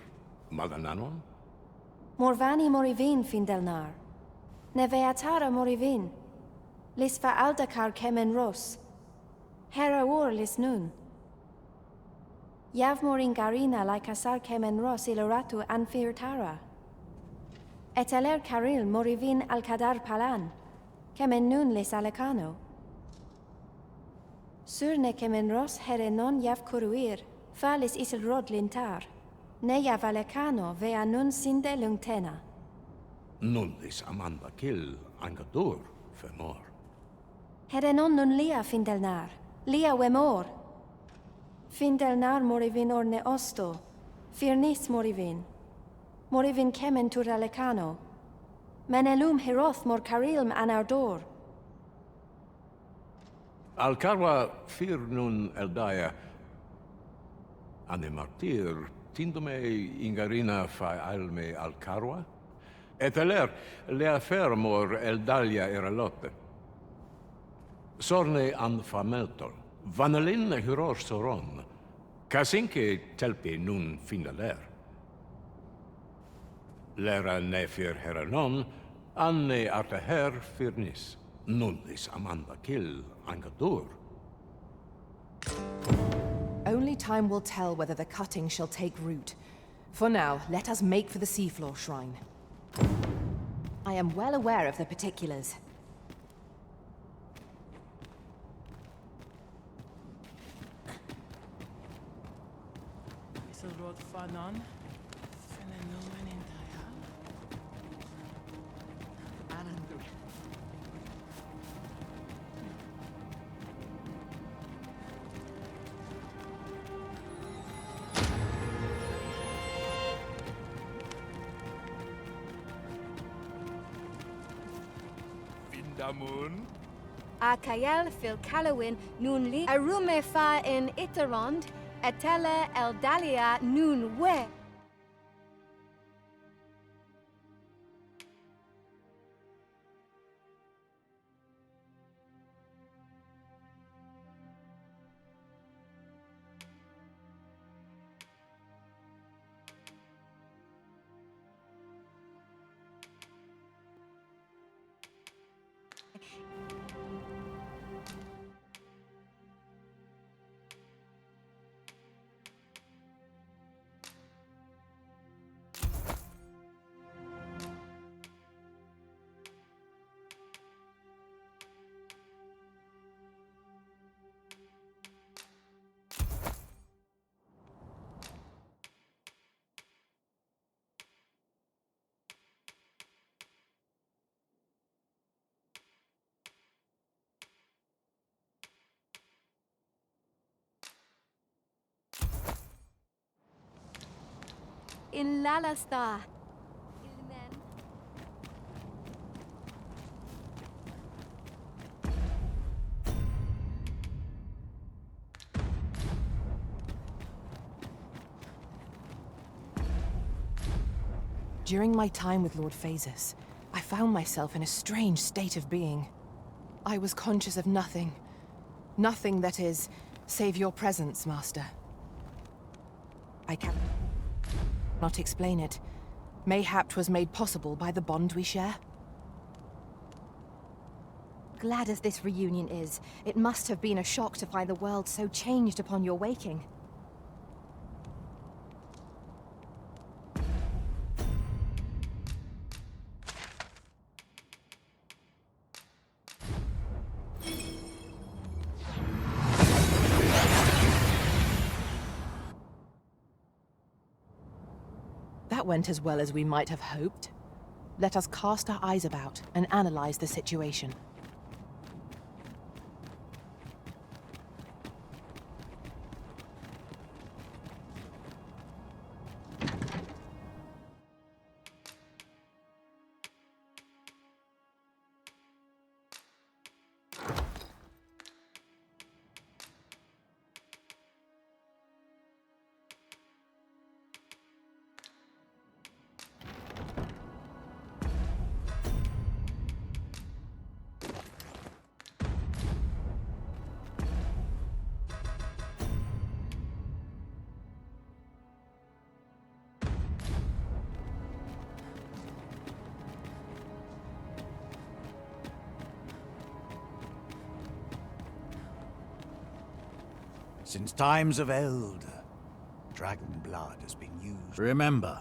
[SPEAKER 22] madananon?
[SPEAKER 6] Morvani morivin Findelnar. Nevea tara morivin. Lis va aldakar kemen ros. Hera ur lis nun. Yav morin garina like asar kemen ros iloratu anfir tara. Eteler karil morivin al kadar palan. Kemen nun les alecano. Surne kemen ros here non yav kuruir, falis isel rod lintar. Ne yav alecano vea nun sinde lungtena.
[SPEAKER 22] Nullis amanda kill angadur femor.
[SPEAKER 6] Here non nun lia findelnar, lia wemor. Findelnar morivin orne osto, firnis morivin. Morivin kemen tur alecano. Menelum hiroth mor karilm anardor.
[SPEAKER 22] Alcarwa fir nun eldaya. Ane martir tindume ingarina fa alme alcarwa. Et aler lea fermor eldalia eralotte. Sorne an fameltol. Vanalin hyror soron. Kasinke telpi nun finaler. Lera nefir heranon, anne artaher firnis. Nullis amanda kill angadur.
[SPEAKER 2] Only time will tell whether the cutting shall take root. For now, let us make for the Seafloor shrine. I am well aware of the particulars.
[SPEAKER 17] Isilrod Fanon.
[SPEAKER 5] Damun.
[SPEAKER 1] Akael fil Kalawin nun li arume fa in Itarond, etele eldalia nun we. In Lalasta.
[SPEAKER 2] During my time with Lord Phasus, I found myself in a strange state of being. I was conscious of nothing. Nothing, that is, save your presence, Master. I cannot explain it. Mayhap 'twas made possible by the bond we share.
[SPEAKER 1] Glad as this reunion is, it must have been a shock to find the world so changed upon your waking.
[SPEAKER 2] That went as well as we might have hoped. Let us cast our eyes about and analyze the situation.
[SPEAKER 12] Since times of eld, dragon blood has been used. Remember,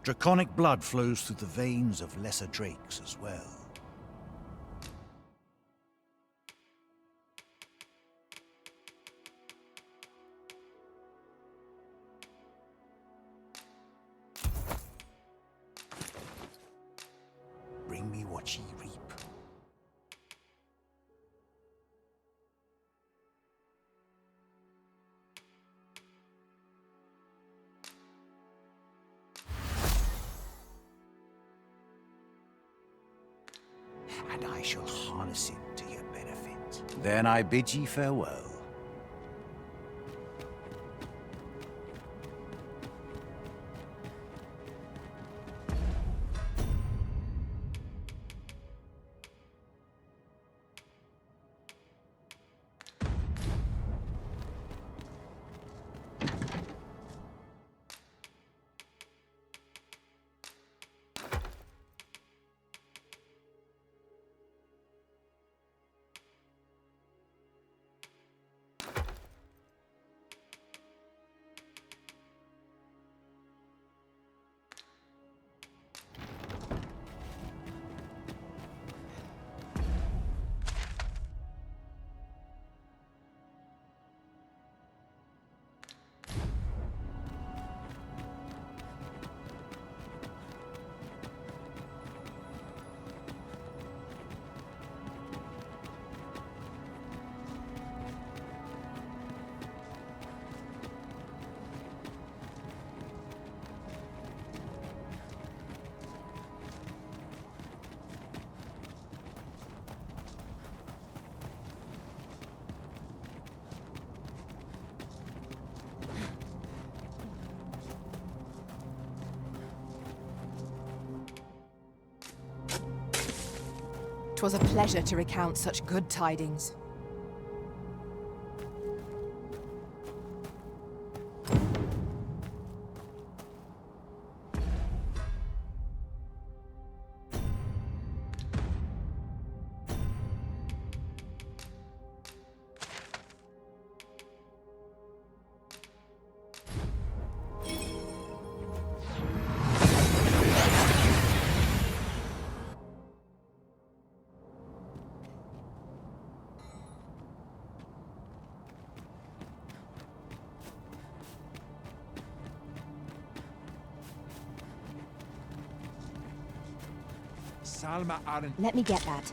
[SPEAKER 12] draconic blood flows through the veins of lesser drakes as well. what ye reap. And I shall harness it to your benefit. Then I bid ye farewell.
[SPEAKER 2] Twas a pleasure to recount such good tidings. Let me get that.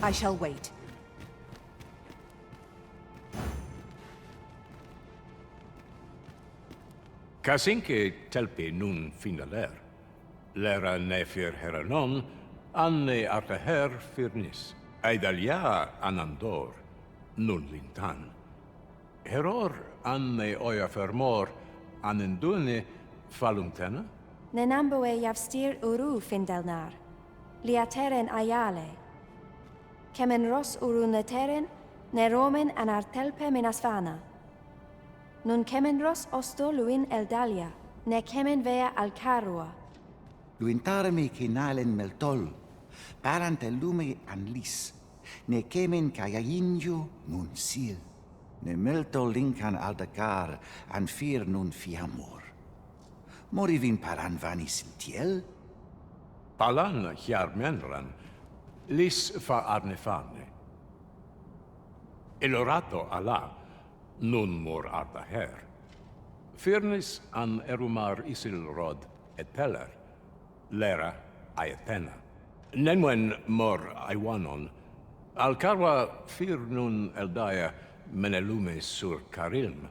[SPEAKER 2] I shall wait.
[SPEAKER 22] Casinque telpi nun finaler. Lera nefir heranon, anne artaher firnis. Aidalia anandor, nun lintan. Heror anne oia fermor, anendune falumtena?
[SPEAKER 6] Nenamboe javstir uru findelnar. Liateren ayale. Kemen ros uru neteren, neromen anartelpe minasfana. Nun kemen ros osto luin eldalia, ne kemen vea alcarua.
[SPEAKER 7] Luintarme kinalen meltol, parante lume anlis, ne kemen kayayinju nun sil, ne meltol linkan aldacar, an fir nun fiamor. Morivin paran vanis tiel?
[SPEAKER 22] Palan menran, lis fa arnefane. Elorato ala, nun mor ardaher. Firnis an erumar isilrod et peller. Lera Aethena. Nenwen mor Iwanon. Alcarwa fir nun eldaya menelume sur carilm.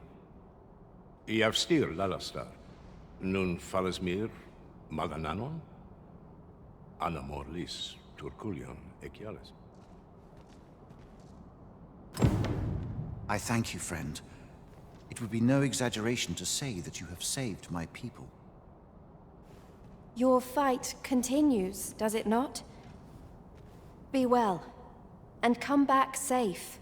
[SPEAKER 22] Iavstir lalastar. Nun falasmir magananon. Anamorlis turculion equiales.
[SPEAKER 7] I thank you, friend. It would be no exaggeration to say that you have saved my people.
[SPEAKER 6] Your fight continues, does it not? Be well, and come back safe.